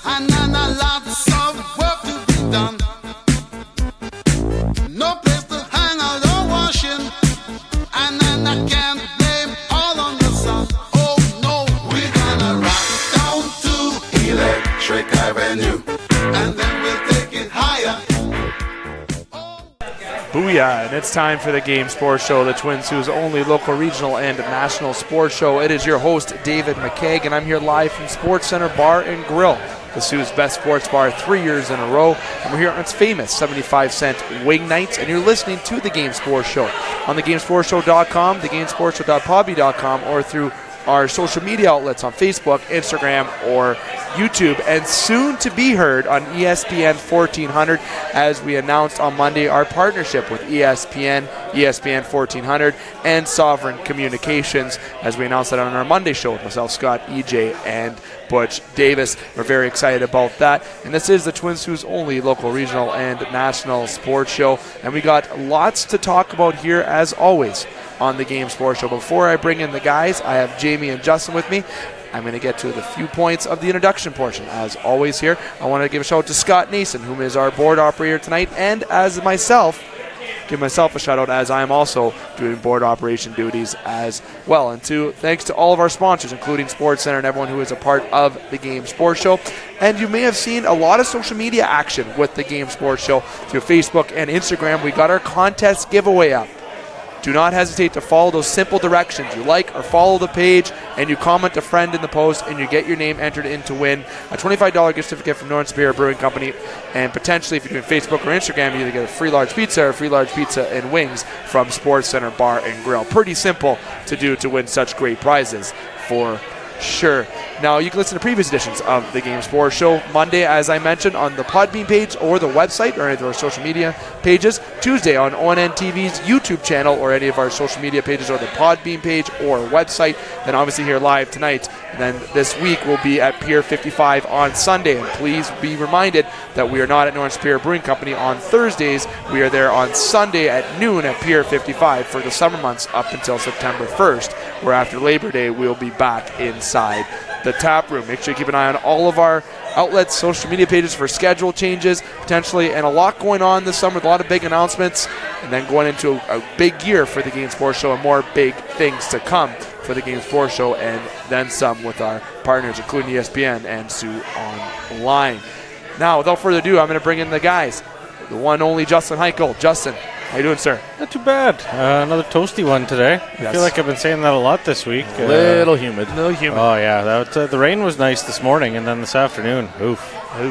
and then lots of work to be done. No place to hang out or washing, and then I can't blame all on the sun. Oh no, we're gonna rock down to Electric Avenue, and then we'll take it higher. Booyah, and it's time for the Game Sports Show, the Twin Sault's only local, regional, and national sports show. It is your host, David McKaig, and I'm here live from Sports Center Bar and Grill, the Sault's best sports bar 3 years in a row. And we're here on its famous 75-cent wing nights, and you're listening to the Game Sports Show on thegamesportshow.com, thegamesportshow.podbean.com, or through our social media outlets on Facebook, Instagram, or YouTube, and soon to be heard on ESPN 1400 as we announced on Monday our partnership with ESPN 1400, and Sovereign Communications as we announced that on our Monday show with myself, Scott, EJ, and Butch Davis. We're very excited about that, and this is the Twin Sault's only local, regional, and national sports show, and we got lots to talk about here as always on the Game Sports Show. Before I bring in the guys, I have Jamie and Justin with me. I'm going to get to the few points of the introduction portion. As always here, I want to give a shout out to Scott Nason, whom is our board operator tonight, and as myself, give myself a shout out as I am also doing board operation duties as well. And thanks to all of our sponsors, including Sports Center and everyone who is a part of the Game Sports Show. And you may have seen a lot of social media action with the Game Sports Show through Facebook and Instagram. We got our contest giveaway up. Do not hesitate to follow those simple directions. You like or follow the page, and you comment a friend in the post, and you get your name entered in to win a $25 gift certificate from Northern Superior Brewing Company. And potentially, if you're doing Facebook or Instagram, you either get a free large pizza or free large pizza and wings from Sports Center Bar and Grill. Pretty simple to do to win such great prizes for sure. Now, you can listen to previous editions of the Game Sports Show Monday, as I mentioned, on the Podbean page or the website or any of our social media pages. Tuesday on ONN TV's YouTube channel or any of our social media pages or the Podbean page or website. Then obviously here live tonight. And then this week we'll be at Pier 55 on Sunday. And please be reminded that we are not at Northern Superior Brewing Company on Thursdays. We are there on Sunday at noon at Pier 55 for the summer months up until September 1st, where after Labor Day we'll be back inside the tap room. Make sure you keep an eye on all of our outlets, social media pages for schedule changes potentially, and a lot going on this summer with a lot of big announcements, and then going into a big year for the Game Sports Show and more big things to come for the Game Sports Show, and then some with our partners including ESPN and Soo Online. Now, without further ado, I'm going to bring in the guys. The one and only Justin Heichel. Justin, how you doing, sir? Not too bad. Another toasty one today. Yes. I feel like I've been saying that a lot this week. A little humid. A little humid. Oh, yeah. The rain was nice this morning, and then this afternoon, oof. I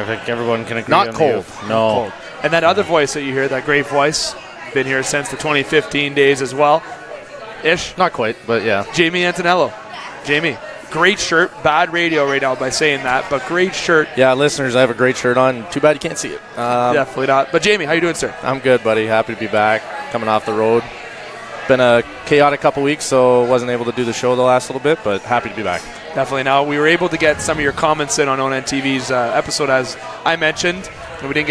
think everyone can agree Not on cold. No. Not cold. And that other voice that you hear, that great voice, been here since the 2015 days as well. Ish. Not quite, but yeah. Jamie Antonello. Jamie, great shirt. Bad radio right now by saying that, but great shirt. Yeah, listeners, I have a great shirt on. Too bad you can't see it. Definitely not. But Jamie, how you doing, sir? I'm good, buddy. Happy to be back. Coming off the road. Been a chaotic couple weeks, so wasn't able to do the show the last little bit, but happy to be back. Definitely. Now, we were able to get some of your comments in on ONN TV's episode, as I mentioned, and we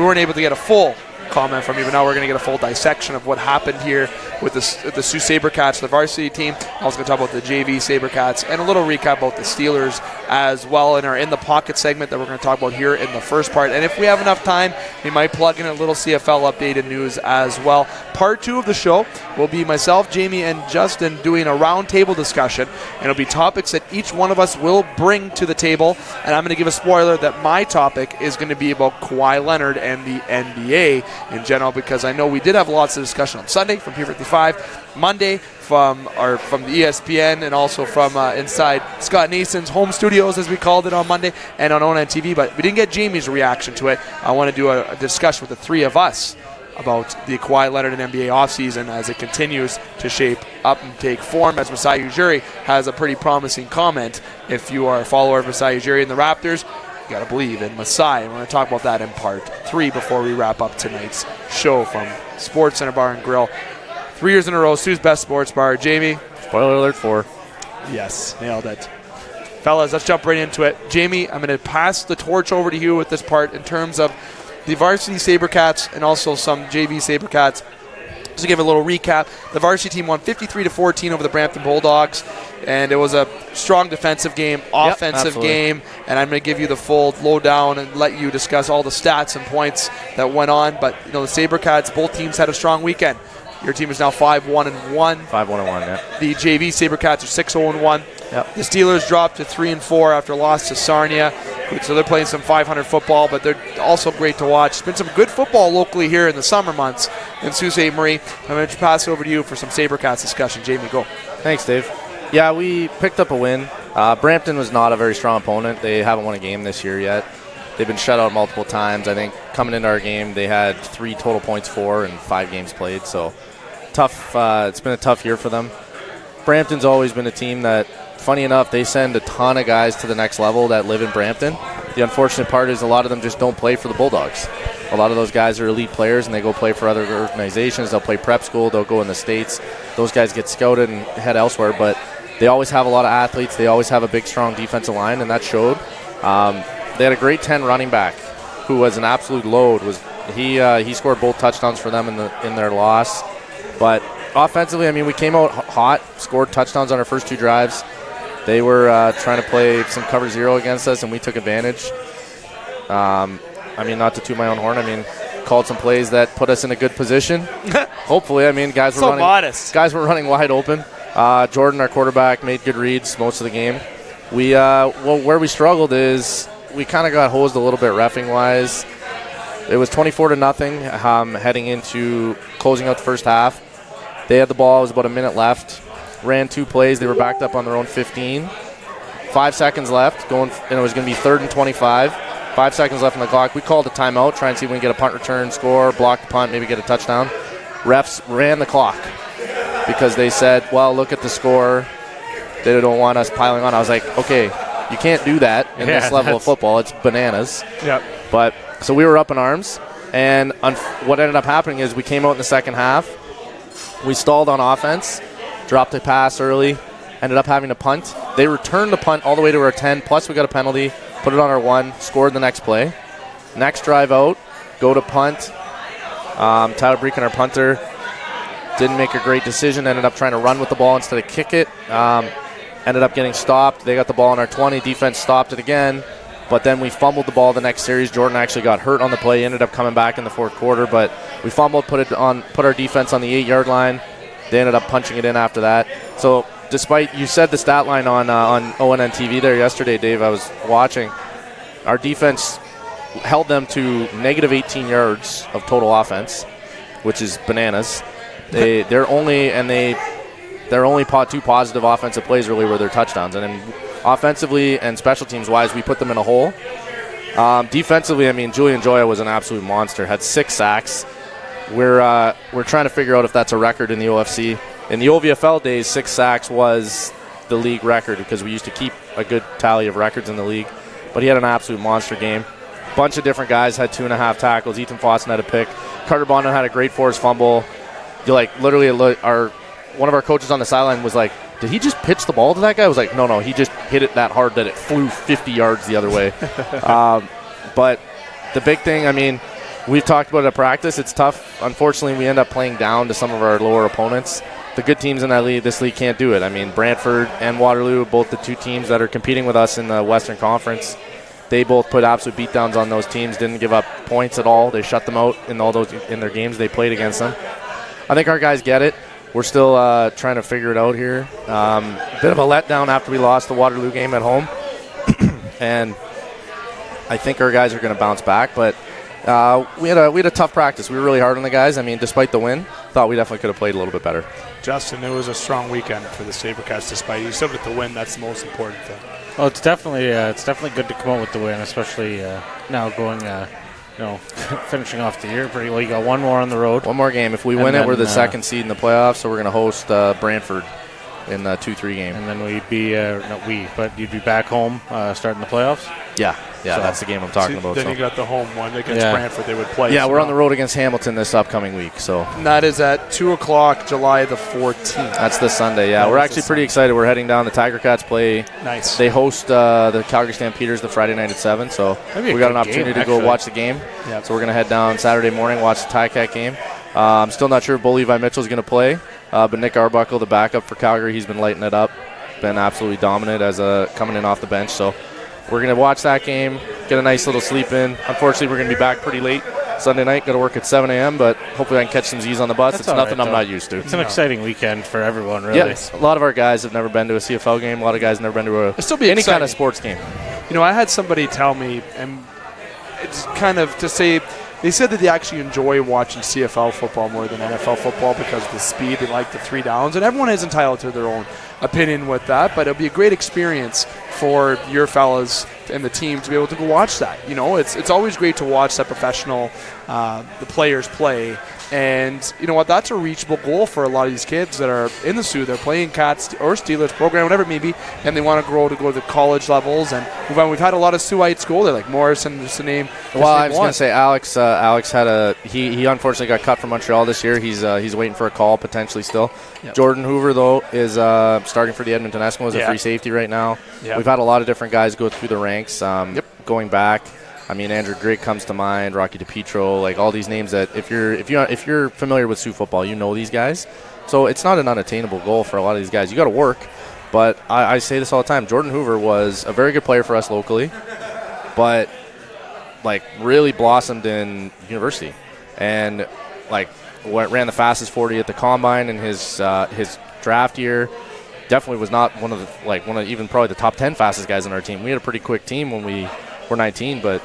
weren't able to get a full comment from you, but now we're going to get a full dissection of what happened here with the Sioux Sabercats, the varsity team. Also going to talk about the JV Sabercats and a little recap about the Steelers as well in our In the Pocket segment that we're going to talk about here in the first part. And if we have enough time, we might plug in a little CFL updated news as well. Part 2 of the show will be myself, Jamie, and Justin doing a roundtable discussion, and it'll be topics that each one of us will bring to the table. And I'm going to give a spoiler that my topic is going to be about Kawhi Leonard and the NBA in general, because I know we did have lots of discussion on Sunday from Pier 55, Monday from the ESPN, and also from inside Scott Nason's home studios, as we called it on Monday, and on ONN TV, but we didn't get Jamie's reaction to it. I want to do a discussion with the three of us about the Kawhi Leonard and NBA offseason as it continues to shape up and take form, as Masai Ujiri has a pretty promising comment. If you are a follower of Masai Ujiri and the Raptors, you got to believe in Masai. And we're going to talk about that in part 3 before we wrap up tonight's show from Sports Center Bar and Grill. 3 years in a row, Sioux's best sports bar. Jamie? Spoiler alert 4. Yes, nailed it. Fellas, let's jump right into it. Jamie, I'm going to pass the torch over to you with this part in terms of the Varsity Sabercats and also some JV Sabercats. Just to give a little recap, the varsity team won 53-14 over the Brampton Bulldogs. And it was a strong defensive game, offensive game, and I'm going to give you the full lowdown and let you discuss all the stats and points that went on. But, the Sabercats, both teams had a strong weekend. Your team is now 5-1-1. 5-1-1, yeah. The JV Sabercats are 6-0-1. Yep. The Steelers dropped to 3-4 after a loss to Sarnia. So they're playing some 500 football, but they're also great to watch. It's been some good football locally here in the summer months in Sault Ste. Marie. I'm going to pass it over to you for some Sabercats discussion. Jamie, go. Thanks, Dave. Yeah, we picked up a win. Brampton was not a very strong opponent. They haven't won a game this year yet. They've been shut out multiple times. I think coming into our game, they had 3 total points for and 5 games played. So tough. It's been a tough year for them. Brampton's always been a team that, funny enough, they send a ton of guys to the next level that live in Brampton. The unfortunate part is a lot of them just don't play for the Bulldogs. A lot of those guys are elite players, and they go play for other organizations. They'll play prep school. They'll go in the States. Those guys get scouted and head elsewhere, but they always have a lot of athletes. They always have a big, strong defensive line, and that showed. They had a great 10 running back who was an absolute load. He scored both touchdowns for them in their loss. But offensively, we came out hot, scored touchdowns on our first 2 drives. They were trying to play some cover 0 against us, and we took advantage. Not to toot my own horn. Called some plays that put us in a good position. Hopefully, guys were running. Modest. Guys were running wide open. Jordan, our quarterback, made good reads most of the game. Where we struggled is we kind of got hosed a little bit reffing wise. It was 24-0 heading into closing out the first half. They had the ball. It was about a minute left. Ran 2 plays. They were backed up on their own 15. 5 seconds left. And it was going to be 3rd and 25. 5 seconds left on the clock. We called a timeout, try and see if we can get a punt return, score, block the punt, maybe get a touchdown. Refs ran the clock because they said, well, look at the score. They don't want us piling on. I was like, okay, you can't do that in this level of football. It's bananas. Yep. But so we were up in arms, and what ended up happening is we came out in the second half. We stalled on offense, dropped a pass early, ended up having to punt. They returned the punt all the way to our 10, plus we got a penalty, put it on our 1, scored the next play. Next drive out, go to punt. Tyler Breeken, our punter, didn't make a great decision, ended up trying to run with the ball instead of kick it. Ended up getting stopped. They got the ball on our 20. Defense stopped it again. But then we fumbled the ball the next series. Jordan actually got hurt on the play. He ended up coming back in the fourth quarter. But we fumbled, put our defense on the 8-yard line. They ended up punching it in after that. So despite, you said the stat line on ONN TV there yesterday, Dave, I was watching. Our defense held them to negative 18 yards of total offense, which is bananas. Their only 2 positive offensive plays really were their touchdowns. And then offensively and special teams wise, we put them in a hole. Defensively, Julian Joya was an absolute monster. Had 6 sacks. We're trying to figure out if that's a record in the OFC. In the OVFL days, 6 sacks was the league record because we used to keep a good tally of records in the league. But he had an absolute monster game. Bunch of different guys had 2.5 tackles. Ethan Fossen had a pick. Carter Bondo had a great forced fumble. Literally, one of our coaches on the sideline was like, did he just pitch the ball to that guy? I was like, no, he just hit it that hard that it flew 50 yards the other way. But the big thing, we've talked about it at practice. It's tough. Unfortunately, we end up playing down to some of our lower opponents. The good teams in this league can't do it. Brantford and Waterloo, both the 2 teams that are competing with us in the Western Conference, they both put absolute beatdowns on those teams, didn't give up points at all. They shut them out in their games they played against them. I think our guys get it. We're still trying to figure it out here. Bit of a letdown after we lost the Waterloo game at home. And I think our guys are going to bounce back. But we had a tough practice. We were really hard on the guys. Despite the win, thought we definitely could have played a little bit better. Justin, it was a strong weekend for the Sabercats despite you still get the win. That's the most important thing. Well, it's definitely good to come out with the win, especially now going finishing off the year pretty well. You got one more on the road. One more game. If we win it, we're the second seed in the playoffs, so we're going to host Brantford in the 2-3 game. And then you'd be back home starting the playoffs? Yeah, so that's the game I'm talking about. Then you got the home one against Brantford they would play. Yeah, we're on the road against Hamilton this upcoming week. So and that is at 2 o'clock, July the 14th. That's this Sunday, yeah. We're actually pretty excited. We're heading down. The Tiger Cats play. Nice. They host the Calgary Stampeders the Friday night at 7, so we got an opportunity to go watch the game. Yep. So we're going to head down Saturday morning, watch the Ticat game. I'm still not sure if Bo Levi Mitchell's going to play, but Nick Arbuckle, the backup for Calgary, he's been lighting it up. been absolutely dominant as coming in off the bench. So we're going to watch that game, get a nice little sleep in. Unfortunately, we're going to be back pretty late Sunday night. Got to work at 7 a.m., but hopefully I can catch some Z's on the bus. It's nothing I'm not used to. It's an exciting weekend for everyone, really. Yes, a lot of our guys have never been to a CFL game. A lot of guys have never been to any kind of sports game. You know, I had somebody tell me, and it's kind of to say, they said that they actually enjoy watching CFL football more than NFL football because of the speed. They like the 3 downs, and everyone is entitled to their own opinion with that, but it'll be a great experience for your fellas and the team to be able to go watch that. You know, it's always great to watch that professional, the players play. And you know what? That's a reachable goal for a lot of these kids that are in the Soo. They're playing Cats or Steelers program, whatever it may be, and they want to grow to go to the college levels. And we've had a lot of Sooites go there, like Morrison, just to name. Well, I was going to say Alex had he unfortunately got cut from Montreal this year. He's waiting for a call potentially still. Yep. Jordan Hoover though is starting for the Edmonton Eskimos as a free safety right now. Yep. We've had a lot of different guys go through the ranks. Going back. I mean, Andrew Grigg comes to mind, Rocky DiPietro, like all these names that if you're familiar with Sioux football, you know these guys. So it's not an unattainable goal for a lot of these guys. You got to work, but I say this all the time. Jordan Hoover was a very good player for us locally, but like really blossomed in university, and like ran the fastest 40 at the combine in his draft year. Definitely was not one of even probably the top 10 fastest guys on our team. We had a pretty quick team when we were 19, but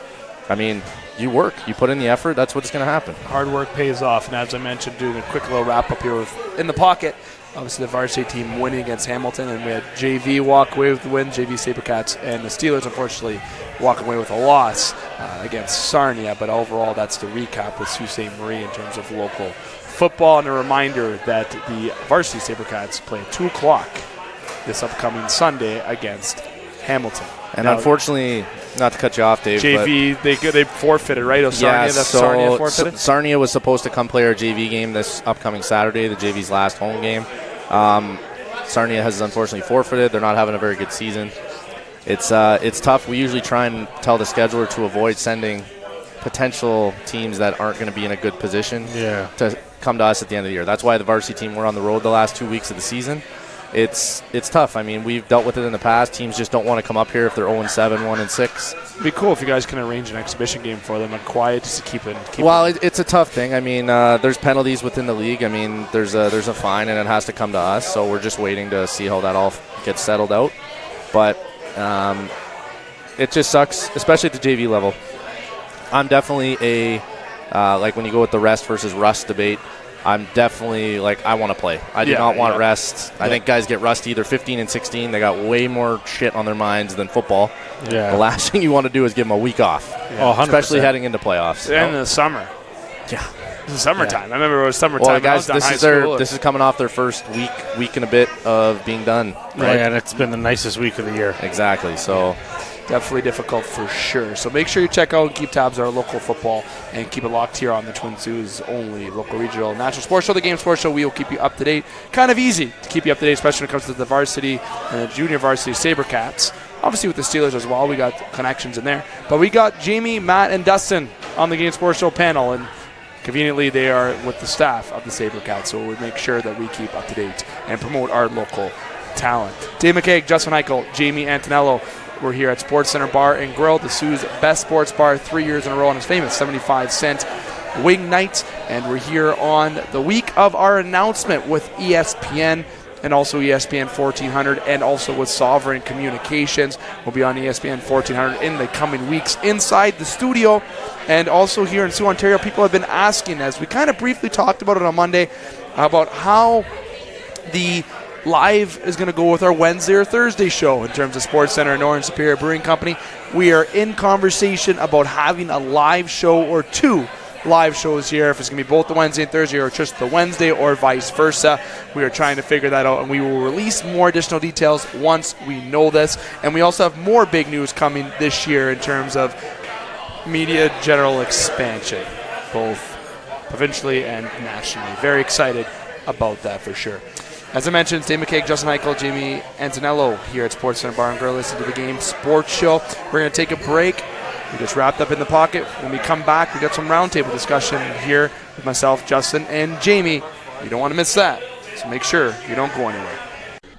I mean, you work, you put in the effort, that's what's going to happen. Hard work pays off, and as I mentioned, doing a quick little wrap-up here with In the Pocket, obviously the Varsity team winning against Hamilton, and we had JV walk away with the win, JV Sabercats, and the Steelers, unfortunately, walking away with a loss against Sarnia, but overall that's the recap with Sault Ste. Marie in terms of local football, and a reminder that the Varsity Sabercats play at 2 o'clock this upcoming Sunday against Hamilton. And now, unfortunately, not to cut you off, Dave. JV, they forfeited, right? Sarnia forfeited? Sarnia was supposed to come play our JV game this upcoming Saturday, the JV's last home game. Sarnia has unfortunately forfeited. They're not having a very good season. It's tough. We usually try and tell the scheduler to avoid sending potential teams that aren't going to be in a good position to come to us at the end of the year. That's why the varsity team were on the road the last 2 weeks of the season. It's tough. I mean, we've dealt with it in the past. Teams just don't want to come up here if they're 0-7, 1-6. It'd be cool if you guys can arrange an exhibition game for them and quiet just to keep it. It's a tough thing. I mean, there's penalties within the league. I mean, there's a fine, and it has to come to us. So we're just waiting to see how that all gets settled out. But it just sucks, especially at the JV level. I'm definitely like when you go with the rest versus rust debate, I'm definitely I want to play. I do not want rest. I think guys get rusty. They're 15 and 16. They got way more shit on their minds than football. Yeah. The last thing you want to do is give them a week off, especially heading into playoffs. And in the summer. Yeah. It's summertime. I remember it was summertime. Well, guys, this is coming off their first week and a bit of being done. Right? And it's been the nicest week of the year. Exactly. So. Definitely difficult for sure. So make sure you check out and keep tabs on our local football and keep it locked here on the Twin Sault's only local regional national sports show, the Game Sports Show. We will keep you up to date. Kind of easy to keep you up to date, especially when it comes to the varsity and the junior varsity Sabercats. Obviously with the Steelers as well, we got connections in there. But we got Jamie, Matt, and Dustin on the Game Sports Show panel, and conveniently they are with the staff of the Sabercats, so we'll make sure that we keep up to date and promote our local talent. Dave McKay, Justin Eichel, Jamie Antonello. We're here at Sports Center Bar and Grill, the Sioux's best sports bar 3 years in a row on its famous 75-cent wing night. And we're here on the week of our announcement with ESPN and also ESPN 1400 and also with Sovereign Communications. We'll be on ESPN 1400 in the coming weeks inside the studio. And also here in Sault, Ontario, people have been asking, as we kind of briefly talked about it on Monday, about how the live is going to go with our Wednesday or Thursday show in terms of Sports Center and Northern Superior Brewing Company. We are in conversation about having a live show or 2 live shows here, if it's going to be both the Wednesday and Thursday or just the Wednesday or vice versa. We are trying to figure that out, and we will release more additional details once we know this. And we also have more big news coming this year in terms of media general expansion, both provincially and nationally. Very excited about that for sure. As I mentioned, Dave McKay, Justin Eichel, Jamie Antonello here at Sports Center Bar and Grill. Listen to the Game Sports Show. We're going to take a break. We just wrapped up In the Pocket. When we come back, we got some roundtable discussion here with myself, Justin, and Jamie. You don't want to miss that, so make sure you don't go anywhere.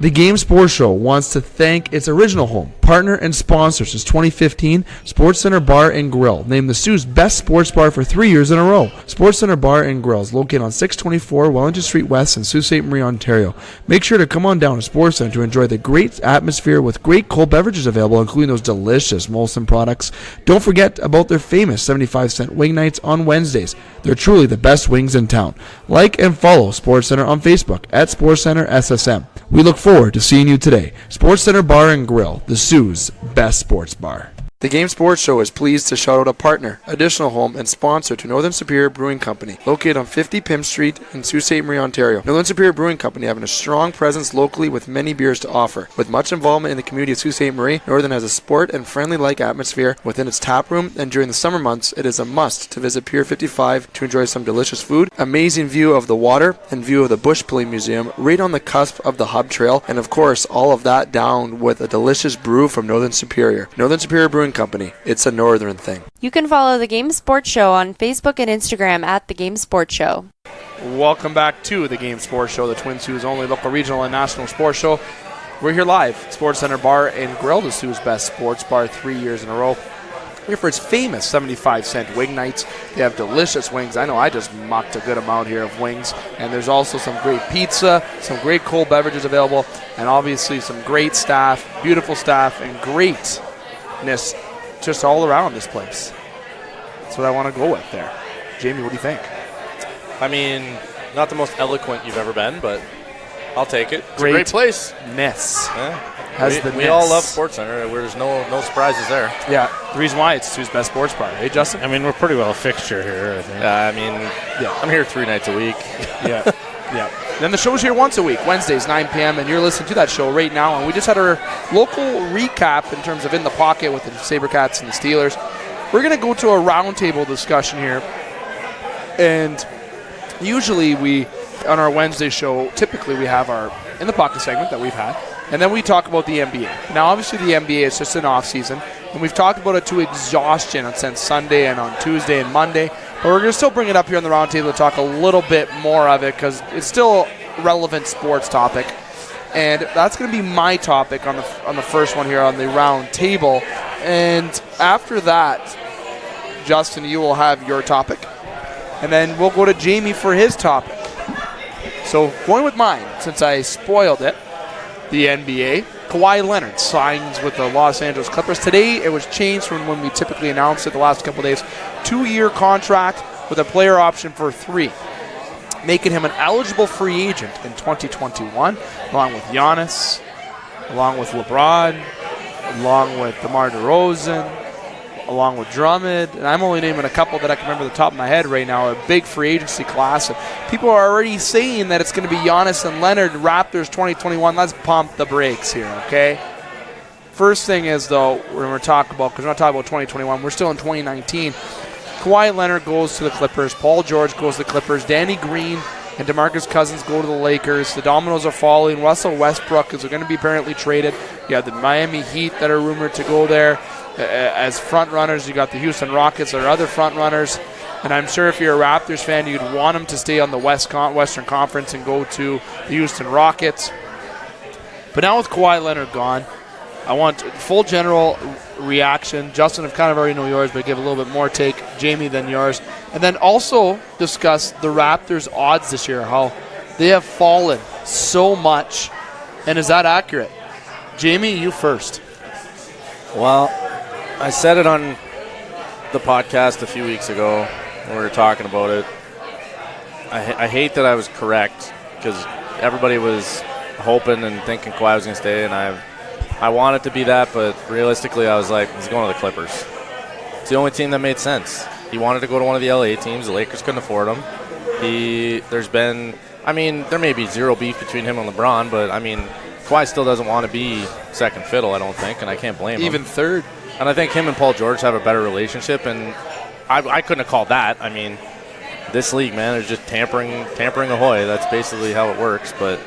The Game Sports Show wants to thank its original home, partner, and sponsor since 2015, Sports Center Bar and Grill, named the Soo's best sports bar for 3 years in a row. Sports Center Bar and Grill is located on 624 Wellington Street West in Sault Ste. Marie, Ontario. Make sure to come on down to Sports Center to enjoy the great atmosphere with great cold beverages available, including those delicious Molson products. Don't forget about their famous 75-cent wing nights on Wednesdays. They're truly the best wings in town. Like and follow Sports Center on Facebook at Sports Center SSM. We look forward to seeing you today. Sports Center Bar and Grill, the Soo's best sports bar. The Game Sports Show is pleased to shout out a partner, additional home, and sponsor to Northern Superior Brewing Company, located on 50 Pym Street in Sault Ste. Marie, Ontario. Northern Superior Brewing Company having a strong presence locally with many beers to offer. With much involvement in the community of Sault Ste. Marie, Northern has a sport and friendly-like atmosphere within its tap room, and during the summer months, it is a must to visit Pier 55 to enjoy some delicious food, amazing view of the water, and view of the Bush Play Museum right on the cusp of the Hub Trail, and of course, all of that down with a delicious brew from Northern Superior. Northern Superior Brewing Company. It's a northern thing. You can follow The Game Sports Show on Facebook and Instagram at The Game Sports Show. Welcome back to The Game Sports Show, the Twin Sault's only local, regional, and national sports show. We're here live, Sports Center Bar and Grill, the Sault's best sports bar 3 years in a row. Here for its famous 75-cent wing nights. They have delicious wings. I know I just mucked a good amount here of wings. And there's also some great pizza, some great cold beverages available, and obviously some great staff, beautiful staff, and greatness just all around this place. That's what I want to go with there. Jamie, what do you think? I mean, not the most eloquent you've ever been, but I'll take it. It's a great place. Yeah. We all love Sports Center. There's no surprises there. Yeah, the reason why it's Soo's best sports bar. Hey, Justin? I mean, we're pretty well a fixture here, I think. I'm here 3 nights a week. Yeah. Yeah. Then the show's here once a week, Wednesdays, 9 p.m., and you're listening to that show right now. And we just had our local recap in terms of In the Pocket with the Sabercats and the Steelers. We're going to go to a roundtable discussion here. And usually on our Wednesday show, typically we have our In the Pocket segment that we've had. And then we talk about the NBA. Now, obviously, the NBA is just an off-season. And we've talked about it to exhaustion since Sunday and on Tuesday and Monday. But we're going to still bring it up here on the roundtable to talk a little bit more of it because it's still a relevant sports topic. And that's going to be my topic on the first one here on the roundtable. And after that, Justin, you will have your topic. And then we'll go to Jamie for his topic. So going with mine, since I spoiled it, the NBA. Kawhi Leonard signs with the Los Angeles Clippers. Today, it was changed from when we typically announced it the last couple of days. 2-year contract with a player option for 3, making him an eligible free agent in 2021, along with Giannis, along with LeBron, along with DeMar DeRozan, along with Drummond. And I'm only naming a couple that I can remember the top of my head right now, a big free agency class. And people are already saying that it's going to be Giannis and Leonard, Raptors 2021. Let's pump the brakes here, okay? First thing is, though, we're going to talk about, because we're not talking about 2021, we're still in 2019. Kawhi Leonard goes to the Clippers. Paul George goes to the Clippers. Danny Green and DeMarcus Cousins go to the Lakers. The dominoes are falling. Russell Westbrook is going to be apparently traded. You have the Miami Heat that are rumored to go there as front runners. You got the Houston Rockets that are other front runners. And I'm sure if you're a Raptors fan, you'd want them to stay on the Western Conference and go to the Houston Rockets. But now with Kawhi Leonard gone, I want full general reaction. Justin, I've kind of already know yours, but give a little bit more take, Jamie, than yours. And then also discuss the Raptors' odds this year, how they have fallen so much. And is that accurate? Jamie, you first. Well, I said it on the podcast a few weeks ago when we were talking about it. I hate that I was correct because everybody was hoping and thinking Kawhi was going to stay, and I want it to be that, but realistically I was like, he's going to the Clippers. It's the only team that made sense. He wanted to go to one of the LA teams. The Lakers couldn't afford him. There may be zero beef between him and LeBron, but, Kawhi still doesn't want to be second fiddle, I don't think, and I can't blame him. Even third. And I think him and Paul George have a better relationship, and I couldn't have called that. This league, man, is just tampering ahoy. That's basically how it works, but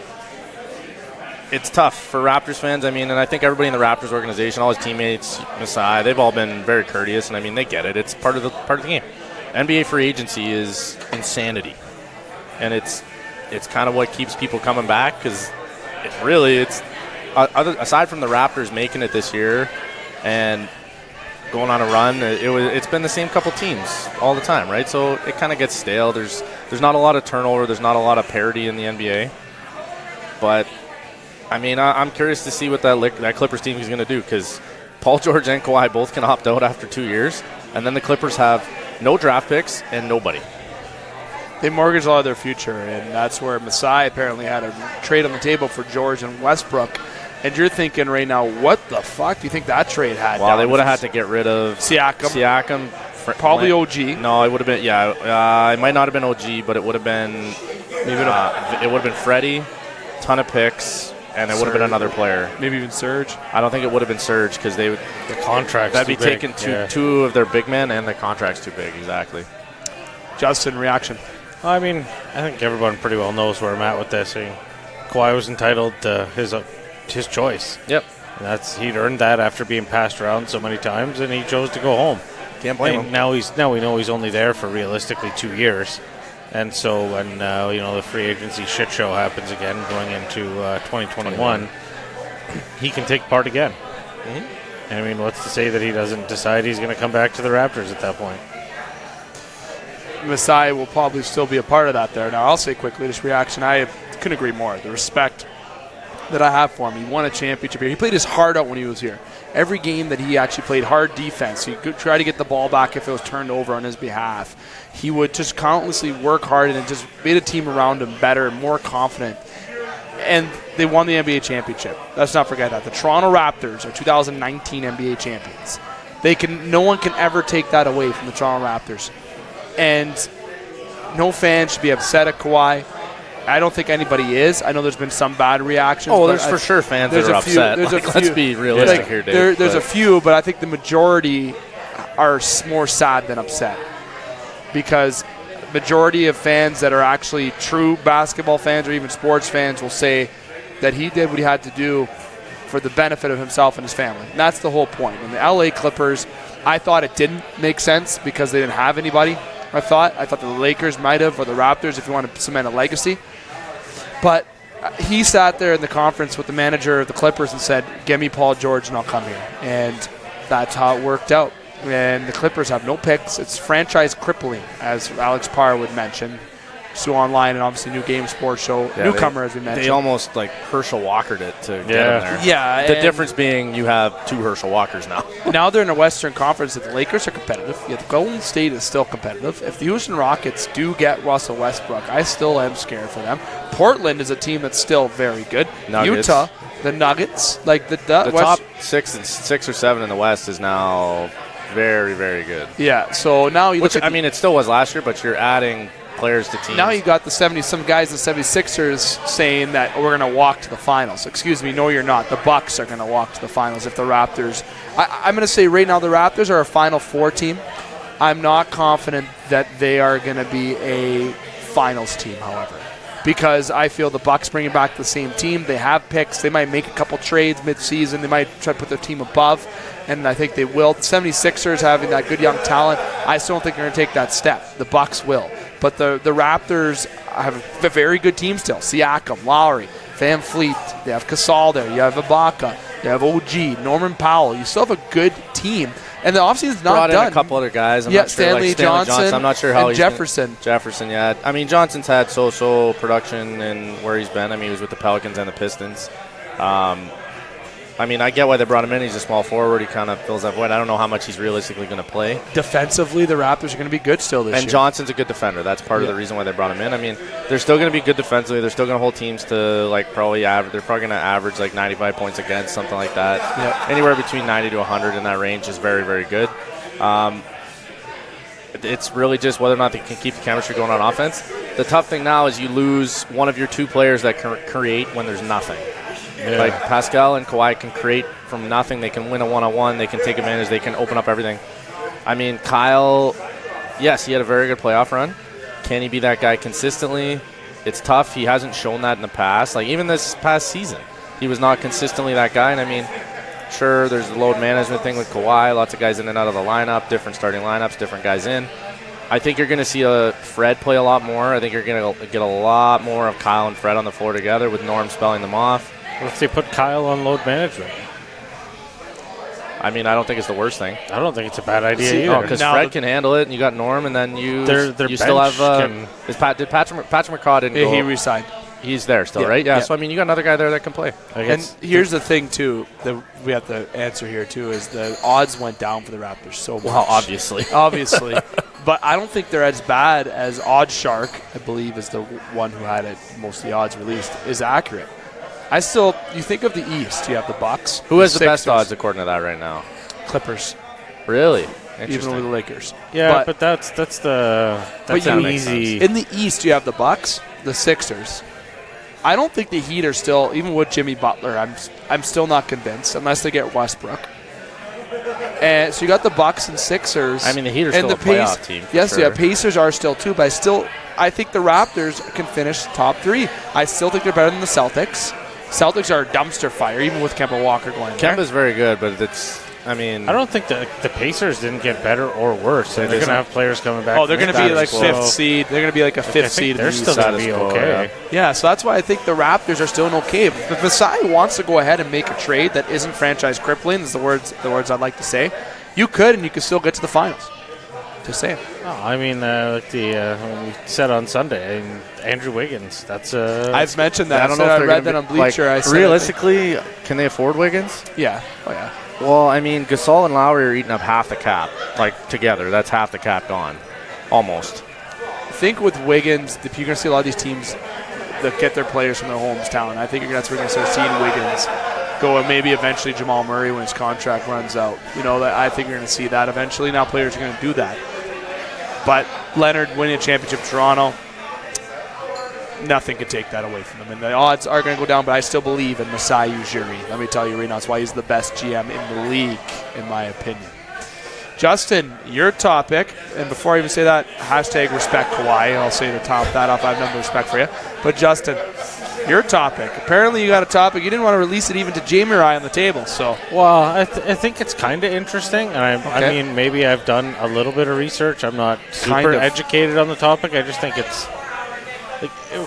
it's tough for Raptors fans. And I think everybody in the Raptors organization, all his teammates, Masai, they've all been very courteous, and they get it. It's part of the game. NBA free agency is insanity, and it's kind of what keeps people coming back because it's aside from the Raptors making it this year and going on a run, it's been the same couple teams all the time, right? So it kind of gets stale. There's not a lot of turnover. There's not a lot of parity in the NBA. But, I mean, I'm curious to see what that Clippers team is going to do, because Paul George and Kawhi both can opt out after 2 years, and then the Clippers have no draft picks and nobody. They mortgaged a lot of their future, and that's where Masai apparently had a trade on the table for George and Westbrook. And you're thinking right now, what the fuck do you think that trade had? Well, they would have had to get rid of Siakam. Probably OG. No, it would have been, it might not have been OG, but it would have been, it would have been Freddie, ton of picks, and it would have been another player. Maybe even Serge. I don't think it would have been Serge, because the contract's that'd be too big. taking two of their big men, and the contract's too big, exactly. Justin, reaction? I mean, I think everyone pretty well knows where I'm at with this. I mean, Kawhi was entitled to his choice. Yep. And he'd earned that after being passed around so many times, and he chose to go home. Can't blame him. Now we know he's only there for realistically 2 years, and so when the free agency shit show happens again going into 2021, he can take part again. Mm-hmm. And I mean, what's to say that he doesn't decide he's going to come back to the Raptors at that point? Masai will probably still be a part of that there. Now, I'll say quickly, this reaction, I couldn't agree more. The respect that I have for him. He won a championship here. He played his heart out when he was here. Every game that he actually played hard defense, he could try to get the ball back if it was turned over on his behalf. He would just countlessly work hard and just made a team around him better and more confident. And they won the NBA championship. Let's not forget that. The Toronto Raptors are 2019 NBA champions. No one can ever take that away from the Toronto Raptors. And no fan should be upset at Kawhi. I don't think anybody is. I know there's been some bad reactions. Oh, there's for sure fans that are upset. Let's be realistic here, Dave. There's a few, but I think the majority are more sad than upset, because majority of fans that are actually true basketball fans or even sports fans will say that he did what he had to do for the benefit of himself and his family. And that's the whole point. And the LA Clippers, I thought it didn't make sense because they didn't have anybody. I thought the Lakers might have, or the Raptors, if you want to cement a legacy. But he sat there in the conference with the manager of the Clippers and said, "Give me Paul George and I'll come here." And that's how it worked out. And the Clippers have no picks. It's franchise crippling, as Alex Parr would mention. Soo Online and obviously New Game Sports Show. Newcomer, as we mentioned. They almost Herschel Walkered it to get him there. Yeah. The difference being you have two Herschel Walkers now. Now they're in a Western Conference that the Lakers are competitive. Yet the Golden State is still competitive. If the Houston Rockets do get Russell Westbrook, I still am scared for them. Portland is a team that's still very good. Nuggets. Utah, the Nuggets, the top 6 or 7 in the West is now very, very good. Yeah, so now you look at it still was last year, but you're adding players to teams. Now you got some guys in the 76ers saying that we're going to walk to the finals. Excuse me, no, you're not. The Bucks are going to walk to the finals if the Raptors. I'm going to say right now the Raptors are a Final Four team. I'm not confident that they are going to be a finals team, however, because I feel the Bucks bringing back the same team. They have picks. They might make a couple trades mid-season. They might try to put their team above, and I think they will. The 76ers having that good young talent, I still don't think they're going to take that step. The Bucks will. But the Raptors have a very good team still. Siakam, Lowry, Van Fleet. They have Gasol there. You have Ibaka. You have OG, Norman Powell. You still have a good team. And the offseason's not brought done. In a couple other guys. Stanley Johnson. I'm not sure how and he's Jefferson. Jefferson, yeah. I mean, Johnson's had so-so production and where he's been. I mean, he was with the Pelicans and the Pistons. I mean, I get why they brought him in. He's a small forward. He kind of fills that void. I don't know how much he's realistically going to play. Defensively, the Raptors are going to be good still this year. And Johnson's a good defender. That's part of the reason why they brought him in. I mean, they're still going to be good defensively. They're still going to hold teams to, probably average. They're probably going to average, 95 points against, something like that. Yep. Anywhere between 90 to 100 in that range is very, very good. It's really just whether or not they can keep the chemistry going on offense. The tough thing now is you lose one of your two players that can create when there's nothing. Yeah. Pascal and Kawhi can create from nothing. They can win a one-on-one. They can take advantage. They can open up everything. I mean, Kyle, yes, he had a very good playoff run. Can he be that guy consistently? It's tough. He hasn't shown that in the past. Even this past season, he was not consistently that guy. And, I mean, sure, there's the load management thing with Kawhi. Lots of guys in and out of the lineup, different starting lineups, different guys in. I think you're going to see Fred play a lot more. I think you're going to get a lot more of Kyle and Fred on the floor together with Norm spelling them off. What if they put Kyle on load management? I mean, I don't think it's the worst thing. I don't think it's a bad idea either. Because Fred can handle it, and you got Norm, and then you still have. Did Patrick McCaw didn't go? He resigned. He's there still, right? Yeah. So I mean, you got another guy there that can play. And here's the thing too that we have to answer here too is the odds went down for the Raptors so much. Well, obviously. But I don't think they're as bad as Odd Shark, I believe, is the one who had it most of the odds released, is accurate. You think of the East, you have the Bucks. Who has the best odds according to that right now? Clippers. Really? Even with the Lakers. Yeah, but that's an easy. In the East, you have the Bucks, the Sixers. I don't think the Heat are still, even with Jimmy Butler, I'm still not convinced unless they get Westbrook. And so you got the Bucks and Sixers. I mean, the Heat are still a playoff team. Yes, sure. Yeah, Pacers are still too, but I think the Raptors can finish top 3. I still think they're better than the Celtics. Celtics are a dumpster fire, even with Kemba Walker going there. Kemba's very good, but I don't think the Pacers didn't get better or worse. They're going to have players coming back. Oh, they're going to be like 5th seed. They're going to be like a 5th seed. They're still going to be okay. Yeah, so that's why I think the Raptors are still okay. If Masai wants to go ahead and make a trade that isn't franchise crippling, is the words I'd like to say, you could, and you could still get to the finals. Just saying. Oh, I mean, when we said on Sunday, Andrew Wiggins. That's I've mentioned that. I don't know if I read that on Bleacher. Like, realistically, can they afford Wiggins? Yeah. Oh yeah. Well, I mean, Gasol and Lowry are eating up half the cap, like together. That's half the cap gone, almost. I think with Wiggins, if you're going to see a lot of these teams that get their players from their hometown, I think that's where we're going to start seeing Wiggins go, and maybe eventually Jamal Murray when his contract runs out. I think you're going to see that eventually. Now players are going to do that. But Leonard winning a championship in Toronto, nothing could take that away from him. And the odds are going to go down, but I still believe in Masai Ujiri. Let me tell you right now, that's why he's the best GM in the league, in my opinion. Justin, your topic, and before I even say that, hashtag respect Kawhi. I'll say to top that off. I have no respect for you. But Justin, your topic. Apparently you got a topic. You didn't want to release it even to Jamie or I on the table. So, well, I think it's kind of interesting. And I mean, maybe I've done a little bit of research. I'm not super educated on the topic. I just think it's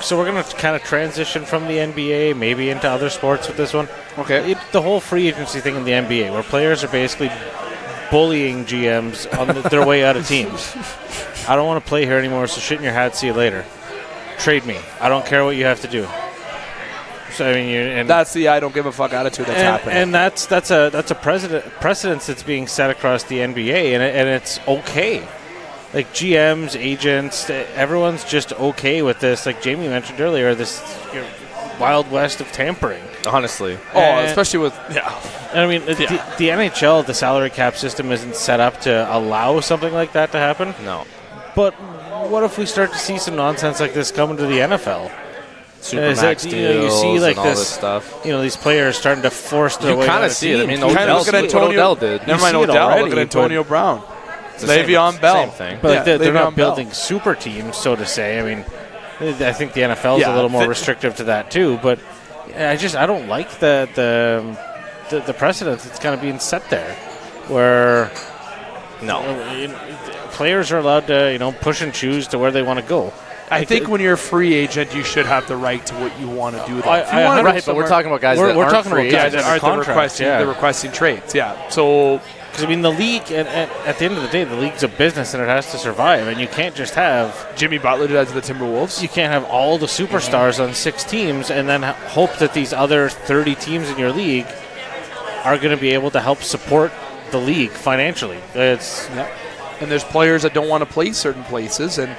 so we're going to kind of transition from the NBA maybe into other sports with this one. Okay. The whole free agency thing in the NBA where players are basically bullying GMs on their way out of teams. I don't want to play here anymore, so shit in your hat, see you later. Trade me. I don't care what you have to do. So I mean, that's the I don't give a fuck attitude that's happening. And that's a precedence that's being set across the NBA, and it's okay. Like GMs, agents, everyone's just okay with this. Like Jamie mentioned earlier, this Wild West of tampering. Honestly. Especially with I mean, the NHL, the salary cap system isn't set up to allow something like that to happen. No. But what if we start to see some nonsense like this come into the NFL? Supermax deals, you see like and all this stuff. These players starting to force their way. You kind of see it. I mean, Odell did. Never mind Odell. Look at Antonio Brown. Le'Veon Bell. Same thing. But they're not building super teams, so to say. I mean, I think the NFL is a little more restrictive to that too. But I don't like the precedent that's kind of being set there, where players are allowed to push and choose to where they want to go. I think when you're a free agent, you should have the right to what you want to do. Right, but we're talking about guys that aren't free agents. That aren't requesting trades. Yeah, so because I mean the league, at the end of the day, the league's a business and it has to survive, and you can't just have Jimmy Butler do that to the Timberwolves. You can't have all the superstars on 6 teams and then hope that these other 30 teams in your league are going to be able to help support the league financially. And there's players that don't want to play certain places, and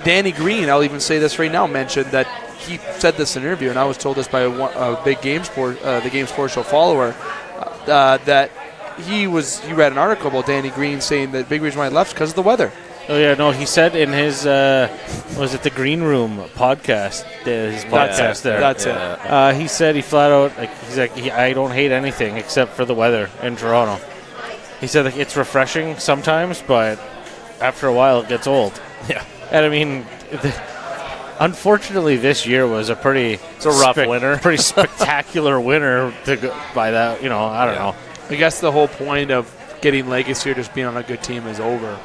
Danny Green, I'll even say this right now, mentioned that he said this in an interview, and I was told this by a big the Game Sports Show follower, that he read an article about Danny Green saying that big reason why he left because of the weather. Oh yeah, no, he said in his was it the Green Room podcast? His podcast there. That's it. He said he flat out I don't hate anything except for the weather in Toronto. He said it's refreshing sometimes, but after a while it gets old. Yeah. And I mean, unfortunately, this year was a rough winter, pretty spectacular winter to go by that. I don't know. I guess the whole point of getting legacy or just being on a good team is over.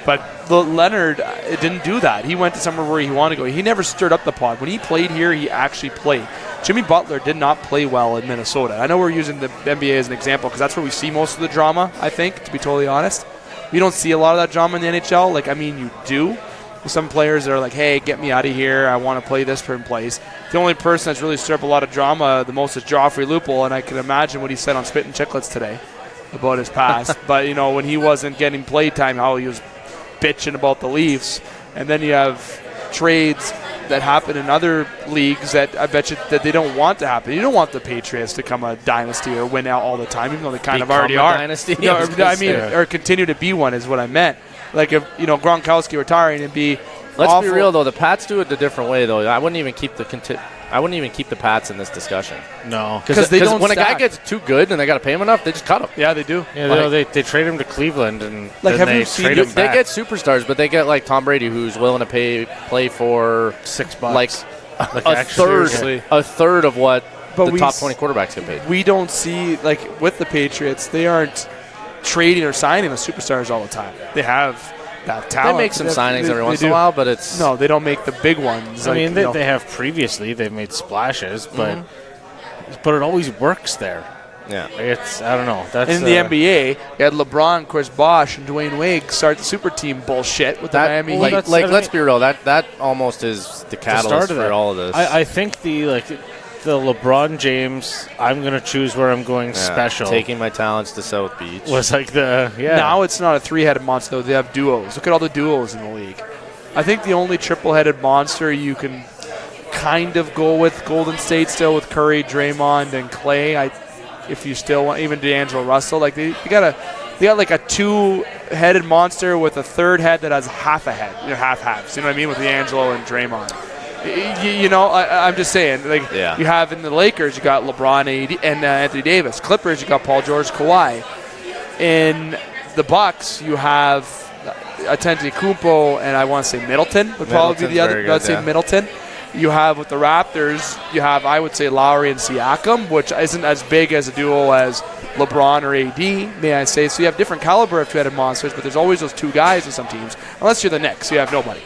But Leonard didn't do that. He went to somewhere where he wanted to go. He never stirred up the pot. When he played here, he actually played. Jimmy Butler did not play well in Minnesota. I know we're using the NBA as an example because that's where we see most of the drama, I think, to be totally honest. We don't see a lot of that drama in the NHL. Like, I mean, you do. Some players that are like, hey, get me out of here. I want to play this certain place. The only person that's really stirred up a lot of drama the most is Joffrey Lupul, and I can imagine what he said on Spit and Chicklets today about his past. But, when he wasn't getting playtime, how he was bitching about the Leafs. And then you have trades that happen in other leagues that I bet you that they don't want to happen. You don't want the Patriots to become a dynasty or win out all the time, even though they kind of already are. Dynasty? Or continue to be one is what I meant. Like if Gronkowski retiring and be. Let's awful. be real though. The Pats do it a different way though. I wouldn't even keep the Pats in this discussion. No, because when a guy gets too good and they got to pay him enough, they just cut him. Yeah, they do. Yeah, they trade him to Cleveland and like then they trade him back. They get superstars, but they get like Tom Brady, who's willing to play for $6, like a third of what the top 20 quarterbacks get paid. We don't see like with the Patriots, they aren't trading or signing the superstars all the time. They have that talent. They make some signings every once in a while, but it's no, they don't make the big ones. I mean, they have previously. They've made splashes, but it always works there. Yeah, I don't know. That's in the NBA, you had LeBron, Chris Bosh, and Dwayne Wade start the super team bullshit with the Miami Heat. Let's be real. That almost is the catalyst for all of this. I think the LeBron James, I'm going to choose where I'm going special. Taking my talents to South Beach. Was like Now it's not a three-headed monster, though. They have duos. Look at all the duos in the league. I think the only triple-headed monster you can kind of go with Golden State still with Curry, Draymond, and Clay. If you still want, even D'Angelo Russell. Like they got like a two-headed monster with a third head that has half a head. Half-halves. You know what I mean? With D'Angelo and Draymond. I'm just saying, you have in the Lakers, you got LeBron and Anthony Davis. Clippers, you got Paul George, Kawhi. In the Bucks, you have Antetokounmpo and I want to say Middleton would probably be the other. I'd say Middleton. You have with the Raptors, you have I would say Lowry and Siakam, which isn't as big as a duo as LeBron or AD, may I say. So you have different caliber of two-headed monsters, but there's always those two guys in some teams. Unless you're the Knicks, you have nobody.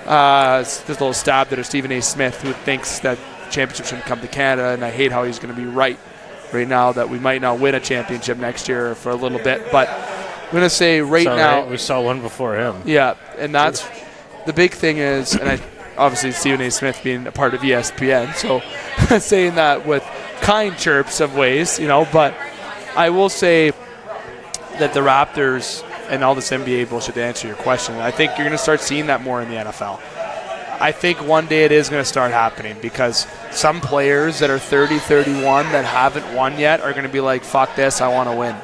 This little stab there to Stephen A. Smith, who thinks that the championship shouldn't come to Canada, and I hate how he's going to be right now that we might not win a championship next year for a little bit. But I'm going to say now. We saw one before him. Yeah, and that's the big thing is, and obviously Stephen A. Smith being a part of ESPN, so saying that with kind chirps of ways, but I will say that the Raptors and all this NBA bullshit, to answer your question, I think you're going to start seeing that more in the NFL. I think one day it is going to start happening because some players that are 30, 31 that haven't won yet are going to be like, fuck this, I want to win.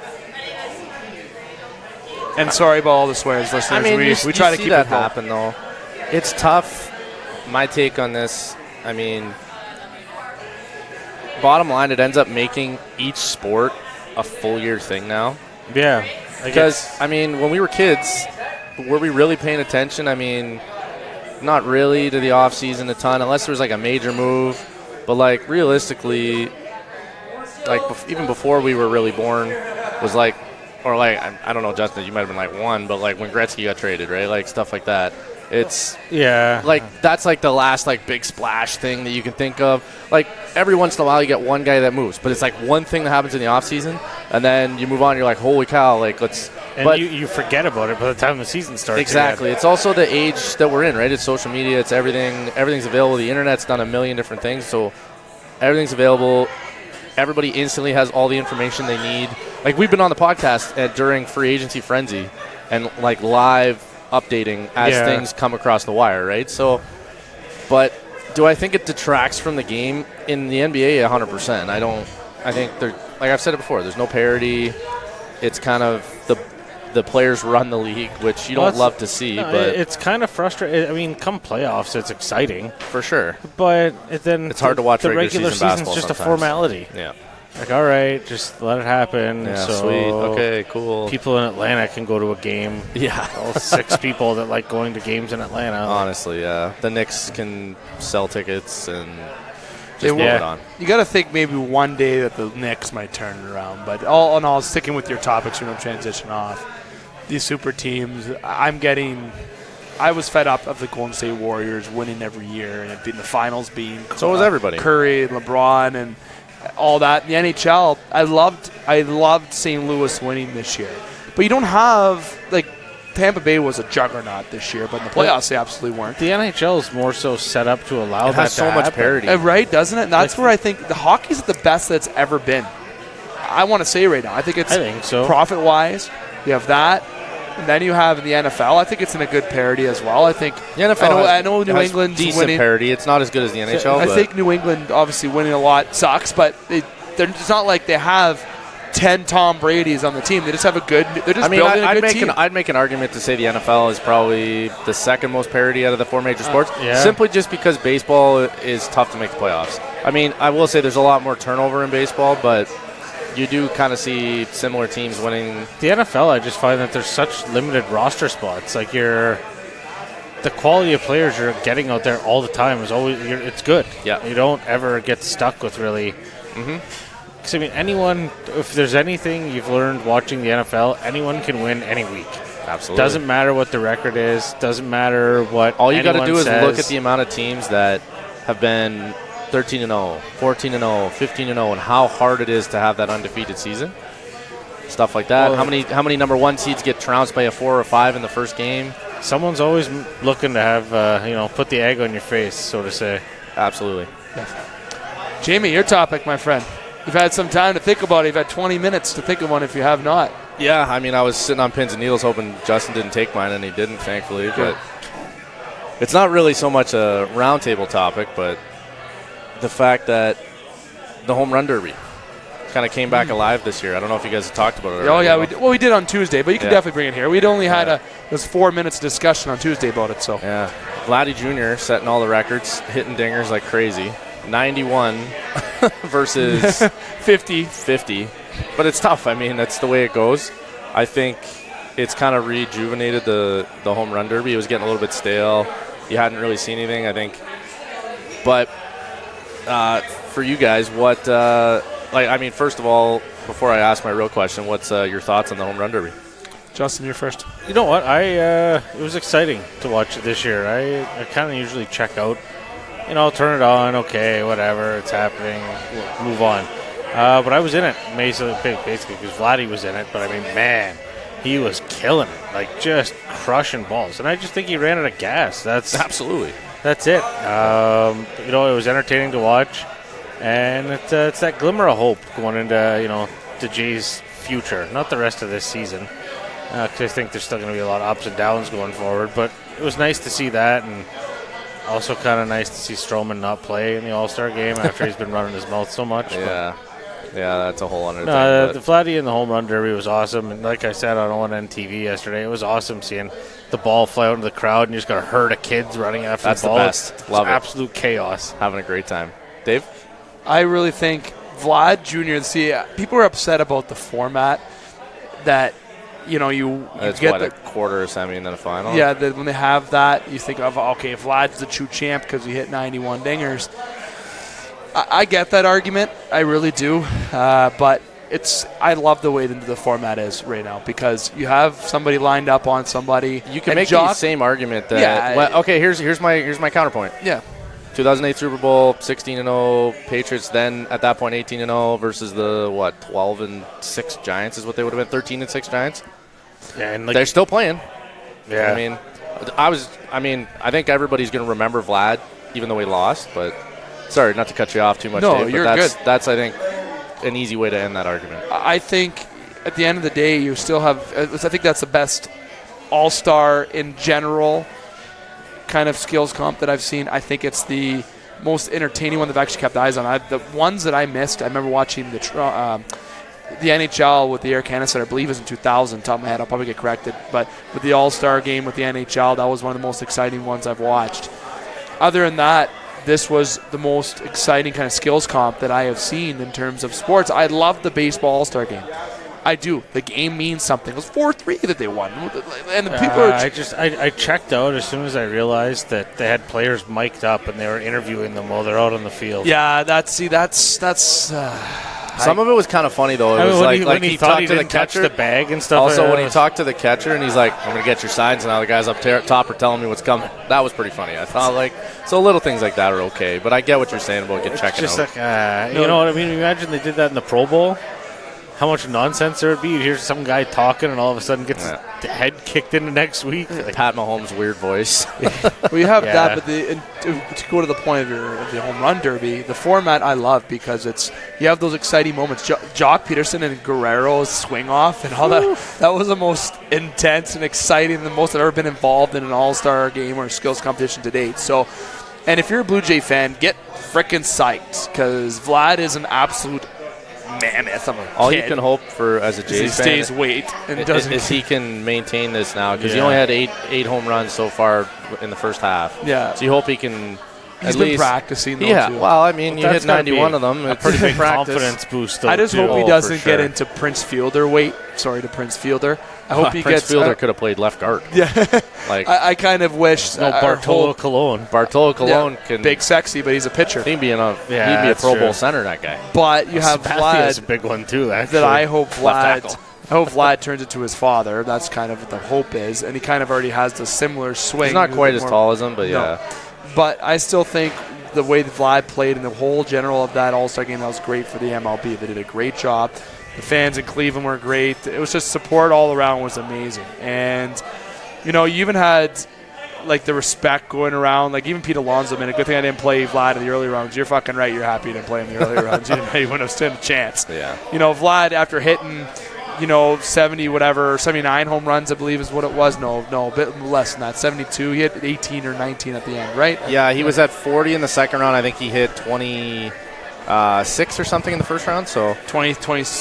And sorry about all the swears, listeners. I mean, we try to keep that it going. happen, though. It's tough. My take on this, I mean, bottom line, it ends up making each sport a full year thing now. Yeah. Because, I mean, when we were kids, were we really paying attention? I mean, not really to the offseason a ton, unless there was, like, a major move. But, like, realistically, like, even before we were really born, was, like, or, like, I don't know, Justin, you might have been, like, one, but, like, when Gretzky got traded, right? Like, stuff like that. It's like that's like the last like big splash thing that you can think of. Like every once in a while you get one guy that moves, but it's like one thing that happens in the off season, and then you move on. You're like, holy cow! Like let's. And you forget about it by the time the season starts. Exactly. It's also the age that we're in, right? It's social media. It's everything. Everything's available. The internet's done a million different things, so everything's available. Everybody instantly has all the information they need. Like we've been on the podcast during free agency frenzy, and like live updating as things come across the wire, right? So, but do I think it detracts from the game in the NBA? 100%. I don't. I think like I've said it before. There's no parity. It's kind of the players run the league, which you don't love to see. But it's kind of frustrating. I mean, come playoffs, it's exciting for sure. But then it's hard to watch the regular season's season just sometimes. a formality. Yeah. Like, all right, just let it happen. Yeah, so sweet. Okay, cool. People in Atlanta can go to a game. Yeah. All 6 people that like going to games in Atlanta. Honestly, yeah. The Knicks can sell tickets and just move it on. You got to think maybe one day that the Knicks might turn it around. But all in all, sticking with your topics, we're going to transition off. these super teams. I was fed up of the Golden State Warriors winning every year and it being the finals being So was everybody. Curry and LeBron and all that. In the NHL, I loved St. Louis winning this year. But you don't have, like, Tampa Bay was a juggernaut this year, but in the playoffs they absolutely weren't. The NHL is more so set up to allow It that has so to much happen. parity. Right, doesn't it? And that's where I think the hockey's the best that's ever been. I want to say right now. I think so. Profit-wise, you have that. And then you have the NFL. I think it's in a good parity as well. I think The NFL I know New has England's decent winning. parity. It's not as good as the NHL. I but think New England obviously winning a lot sucks, but it's not like they have 10 Tom Brady's on the team. They just have a good. They're just building a good team. I'd make an argument to say the NFL is probably the second most parity out of the four major sports. Yeah. Simply just because baseball is tough to make the playoffs. I mean, I will say there's a lot more turnover in baseball, but you do kind of see similar teams winning. The NFL, I just find that there's such limited roster spots. Like the quality of players you're getting out there all the time is always it's good. Yeah. You don't ever get stuck with really. Because I mean, anyone. If there's anything you've learned watching the NFL, anyone can win any week. Absolutely. Doesn't matter what the record is. Doesn't matter what. All you got to do is says. look at the amount of teams that have been 13-0, 14-0, 15-0, and how hard it is to have that undefeated season. Stuff like that. Well, how many number one seeds get trounced by a 4 or 5 in the first game? Someone's always looking to have put the egg on your face, so to say. Absolutely. Jamie, your topic, my friend. You've had some time to think about it. You've had 20 minutes to think of one if you have not. Yeah, I mean, I was sitting on pins and needles hoping Justin didn't take mine, and he didn't, thankfully. But it's not really so much a roundtable topic, but the fact that the home run derby kind of came back alive this year. I don't know if you guys have talked about it. Oh, yeah. We did on Tuesday, but you can definitely bring it here. We'd only had Yeah. it was 4 minutes of discussion on Tuesday about it. So Yeah. Vladdy Jr. setting all the records, hitting dingers like crazy. 91 versus 50. But it's tough. I mean, that's the way it goes. I think it's kind of rejuvenated the home run derby. It was getting a little bit stale. You hadn't really seen anything, I think. But for you guys, first of all, before I ask my real question, what's your thoughts on the home run derby? Justin, you're first. You know what? It was exciting to watch it this year. I kind of usually check out. I'll turn it on. Okay, whatever. It's happening. We'll move on. But I was in it, basically because Vladdy was in it. But, I mean, man, he was killing it. Like, just crushing balls. And I just think he ran out of gas. Absolutely. That's it. It was entertaining to watch. And it's that glimmer of hope going into, the Jays' future. Not the rest of this season. Because I think there's still going to be a lot of ups and downs going forward. But it was nice to see that, and also kind of nice to see Stroman not play in the All-Star game after he's been running his mouth so much. Yeah, that's a whole other thing. The Vladdy in the home run derby was awesome. And like I said on ONN TV yesterday, it was awesome seeing the ball fly out into the crowd, and you just got a herd of kids running after That's the ball. the best. Love it. Absolute chaos. Having a great time. Dave? I really think Vlad Jr. See, people are upset about the format that you It's get a quarter, a semi, and then a final. Yeah, when they have that, you think of Vlad's the true champ because he hit 91 dingers. I get that argument, I really do, but I love the way the format is right now because you have somebody lined up on somebody. You can make the same argument that. Yeah. Here's my counterpoint. Yeah. 2008 Super Bowl, 16-0 Patriots. Then at that point, 18-0 versus the 12-6 Giants is what they would have been. 13-6 Giants. Yeah, and they're still playing. Yeah. I think everybody's going to remember Vlad, even though he lost. But sorry, not to cut you off too much. No, Dave, you're but good. That's I think an easy way to end that argument. I think at the end of the day, you still have. I think that's the best All-Star in general kind of skills comp that I've seen. I think it's the most entertaining one that I've actually kept eyes on. The ones that I missed, I remember watching the NHL with the Air Canada Center, I believe it was in 2000, top of my head, I'll probably get corrected. But with the All-Star game with the NHL, that was one of the most exciting ones I've watched. Other than that, this was the most exciting kind of skills comp that I have seen in terms of sports. I love the baseball All-Star game. I do. The game means something. It was 4-3 that they won. And the people are... I checked out as soon as I realized that they had players mic'd up and they were interviewing them while they're out on the field. Yeah, that's Some of it was kind of funny though. It was when he thought he didn't touch the bag and stuff. Also, when he talked to the catcher and he's like, "I'm gonna get your signs," and now the guys up top are telling me what's coming. That was pretty funny. I thought so little things like that are okay, but I get what you're saying about checking just out. You know what I mean? Imagine they did that in the Pro Bowl. How much nonsense there would be. You'd hear some guy talking and all of a sudden gets his head kicked in the next week. Pat Mahomes' weird voice. We have that, but to go to the point of the home run derby, the format I love because you have those exciting moments. Jock Peterson and Guerrero's swing off and all that was the most intense and exciting, the most I've ever been involved in an all-star game or skills competition to date. So, and if you're a Blue Jay fan, get frickin' psyched because Vlad is an absolute mammoth of a All kid. you can hope for as a Jays fan stays weight and doesn't is he can maintain this now because he only had eight home runs so far in the first half. Yeah. So you hope he can He's at been least practicing though, Yeah. too. Well, I mean, you hit 91 of them. A pretty big practice. confidence boost. Though, I just hope he for doesn't sure. get into Prince Fielder weight. Sorry to Prince Fielder. I hope he Prince gets. Fielder could have played left guard. Yeah. I kind of wish. No Bartolo Colon. Bartolo Colon can big sexy, but he's a pitcher. He'd be a Pro Bowl center. That guy. But you have Sabathia's a Vlad. big one too. That I hope Vlad. tackle. I hope Vlad turns into his father. That's kind of what the hope is, and he kind of already has the similar swing. He's not quite as tall as him, but No. But I still think the way that Vlad played in the whole general of that All-Star game, that was great for the MLB. They did a great job. The fans in Cleveland were great. It was just support all around was amazing. And, you even had, the respect going around. Even Pete Alonso, man, a good thing I didn't play Vlad in the early rounds. You're fucking right. You're happy you didn't play him in the early rounds. You wouldn't have stood a chance. Yeah. Vlad, after hitting, 79 home runs, I believe is what it was. No, a bit less than that. 72. He hit 18 or 19 at the end, right? Yeah, he was at 40 in the second round. I think he hit 26 or something in the first round. So 29 in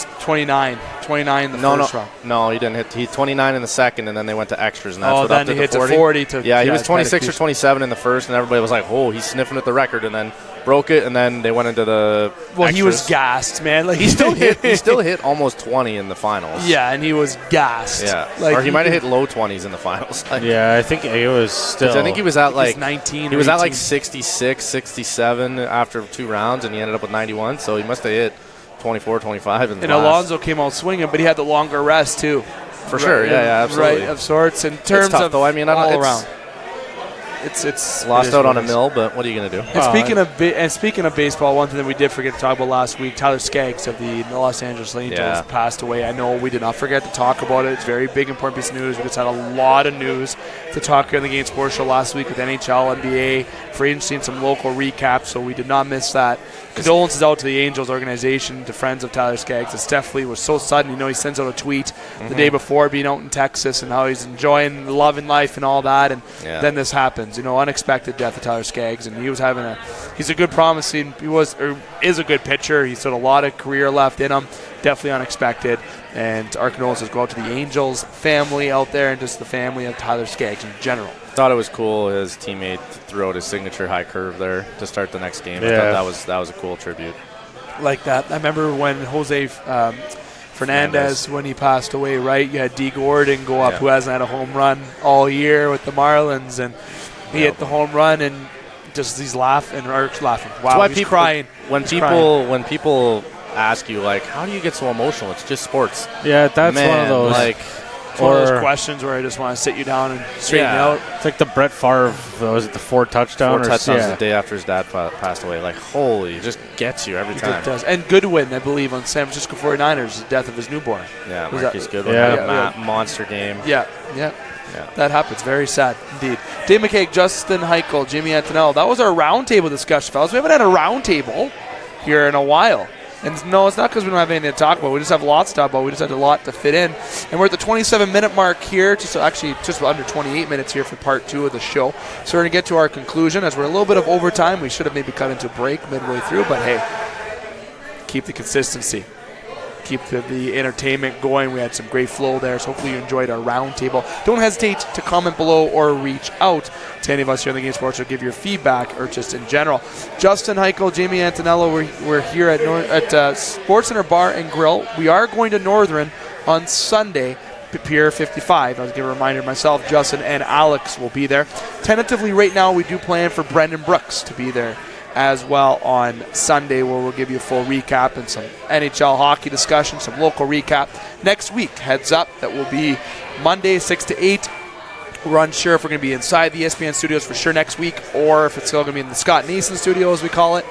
the first round. No, he didn't hit. He 29 in the second, and then they went to extras, and that's what then up to he hit the 40. to 40. He was 26 or 27 in the first, and everybody was like, "Oh, he's sniffing at the record," and then broke it, and then they went into the Well, extras. he was gassed, man. He still hit almost 20 in the finals. Yeah, and he was gassed. Yeah, or he might have hit low 20s in the finals. Yeah, I think he was still. I think he was at 19. He was at 18. 66, 67 after 2 rounds, and he ended up with 91. So he must have hit 24, 25 in the And last. Alonso came out swinging, but he had the longer rest too. For sure, yeah, absolutely. Right, of sorts. In terms tough, of though. I mean, all it's around. It's lost out on a mill. mill, but what are you going to do? And speaking of baseball, one thing that we did forget to talk about last week, Tyler Skaggs of the Los Angeles Angels passed away. I know we did not forget to talk about it. It's a very big, important piece of news. We just had a lot of news to talk here on the Game Sports Show last week with NHL, NBA, free agency, and some local recaps, so we did not miss that. Condolences out to the Angels organization, to friends of Tyler Skaggs. It definitely was so sudden. He sends out a tweet the day before being out in Texas and how he's enjoying loving life and all that, and then this happens. Unexpected death of Tyler Skaggs, and he was he's a good promising, is a good pitcher. He's got a lot of career left in him. Definitely unexpected. And our condolences go out to the Angels family out there and just the family of Tyler Skaggs in general. Thought it was cool his teammate threw out his signature high curve there to start the next game. I thought that was a cool tribute. Like that. I remember when Jose Fernandez, when he passed away, right? You had D. Gordon go up, who hasn't had a home run all year with the Marlins, and he hit the home run, and just he's laughing. Wow, that's why he's crying. When people ask you, how do you get so emotional? It's just sports. Yeah, that's one of those. One of those questions where I just want to sit you down and straighten you out. It's like the Brett Favre, was it the 4 touchdowns? 4 touchdowns the day after his dad passed away. Holy, it just gets you every time. It does. And Goodwin, I believe, on San Francisco 49ers, the death of his newborn. Yeah, Marquise Goodwin. Monster game. Yeah. That happens. Very sad indeed. Dave McKay, Justin Heichel, Jimmy Antonello. That was our roundtable discussion, fellas. We haven't had a roundtable here in a while. And no, it's not because we don't have anything to talk about. We just have lots to talk about. We just had a lot to fit in. And we're at the 27-minute mark here, just under 28 minutes here for part 2 of the show. So we're going to get to our conclusion. As we're a little bit of overtime, we should have maybe cut into a break midway through. But, hey, keep the consistency. Keep the entertainment going. We had some great flow there, so hopefully you enjoyed our roundtable. Don't hesitate to comment below or reach out to any of us here on the Game Sports or give your feedback or just in general. Justin Heichel, Jamie Antonello, we're here at Sports Center Bar and Grill. We are going to Northern on Sunday, Pier 55. I was giving a reminder myself, Justin and Alex will be there. Tentatively right now we do plan for Brendan Brooks to be there as well on Sunday, where we'll give you a full recap and some NHL hockey discussion, some local recap. Next week, heads up, that will be Monday 6 to 8. We're unsure if we're going to be inside the ESPN studios for sure next week, or if it's still going to be in the Scott Nason studio, as we call it.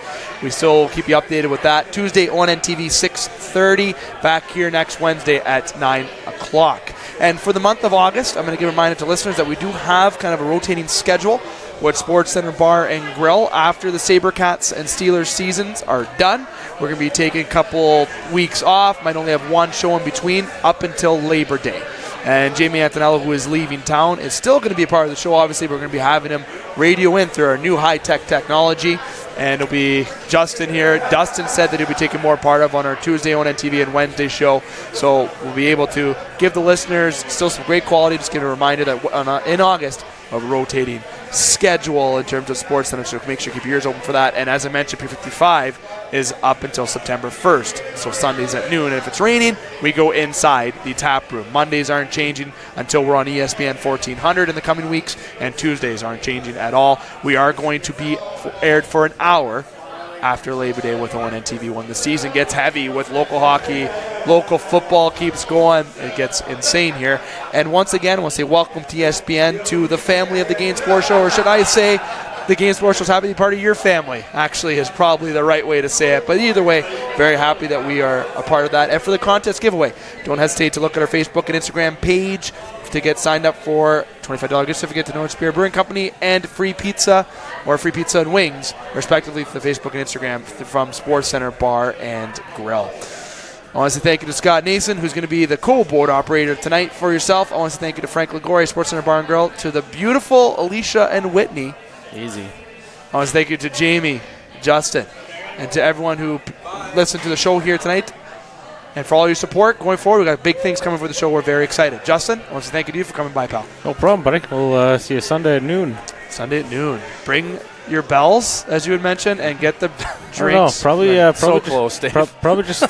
We still will keep you updated with that. Tuesday, ONN-TV, 6:30. Back here next Wednesday at 9 o'clock. And for the month of August, I'm going to give a reminder to listeners that we do have kind of a rotating schedule with Sports Center Bar and Grill. After the Sabercats and Steelers seasons are done, we're going to be taking a couple weeks off. Might only have one show in between up until Labor Day. And Jamie Antonello, who is leaving town, is still going to be a part of the show. Obviously, we're going to be having him radio in through our new high-tech technology. And it'll be Justin here. Dustin said that he'll be taking more part of on our Tuesday on NTV and Wednesday show. So we'll be able to give the listeners still some great quality. Just give a reminder that in August, a rotating schedule in terms of Sports Center, so make sure you keep your ears open for that. And as I mentioned, P55 is up until September 1st, so Sundays at noon. And if it's raining, we go inside the tap room. Mondays aren't changing until we're on ESPN 1400 in the coming weeks, and Tuesdays aren't changing at all. We are going to be aired for an hour after Labor Day with ONN-TV when the season gets heavy with local hockey. Local football keeps going. It gets insane here. And once again, I want to say welcome to ESPN, to the family of the Game Sports Show, or should I say the Game Sports Show is happy to be part of your family, actually, is probably the right way to say it. But either way, very happy that we are a part of that. And for the contest giveaway, don't hesitate to look at our Facebook and Instagram page to get signed up for $25 gift certificate to Northern Superior Brewing Company and free pizza and wings, respectively, for the Facebook and Instagram from Sports Center Bar and Grill. I want to say thank you to Scott Nason, who's going to be the co-board operator tonight for yourself. I want to say thank you to Frank Ligori, Sports Center Bar and Grill, to the beautiful Alicia and Whitney. Easy. I want to thank you to Jamie, Justin, and to everyone who listened to the show here tonight. And for all your support going forward, we've got big things coming for the show. We're very excited. Justin, I want to thank you for coming by, pal. No problem, buddy. We'll see you Sunday at noon. Sunday at noon. Bring your bells, as you had mentioned, and get the drinks. I don't know. Probably so just, close, Dave. Probably just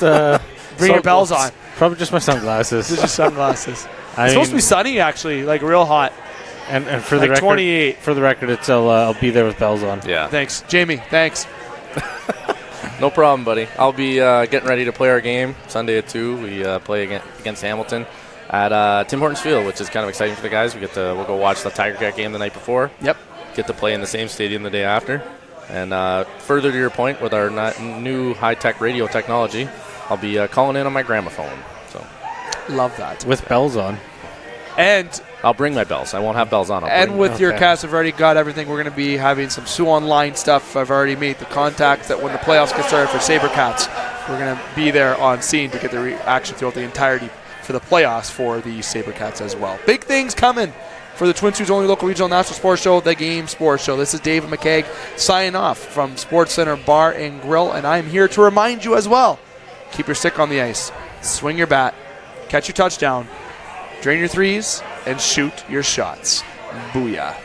bring your bells on. Probably just my sunglasses. Just your sunglasses. It's supposed to be sunny, actually, like real hot. And for the like record, 28. For the record, I'll be there with bells on. Yeah. Thanks, Jamie. Thanks. No problem, buddy. I'll be getting ready to play our game Sunday at 2. We play against Hamilton at Tim Hortons Field, which is kind of exciting for the guys. We'll go watch the Tiger Cat game the night before. Yep. Get to play in the same stadium the day after. And further to your point, with our new high-tech radio technology, I'll be calling in on my gramophone. So love that. With bells on. And I'll bring my bells. I won't have bells on. Your cast, I've already got everything. We're going to be having some Soo Online stuff. I've already made the contact that when the playoffs get started for Sabercats, we're going to be there on scene to get the reaction throughout the entirety for the playoffs for the Sabercats as well. Big things coming for the Twin Cities' only local regional national sports show, the Game Sports Show. This is David McKeag signing off from Sports Center Bar and Grill, and I'm here to remind you as well, keep your stick on the ice, swing your bat, catch your touchdown, drain your threes, and shoot your shots. Booyah.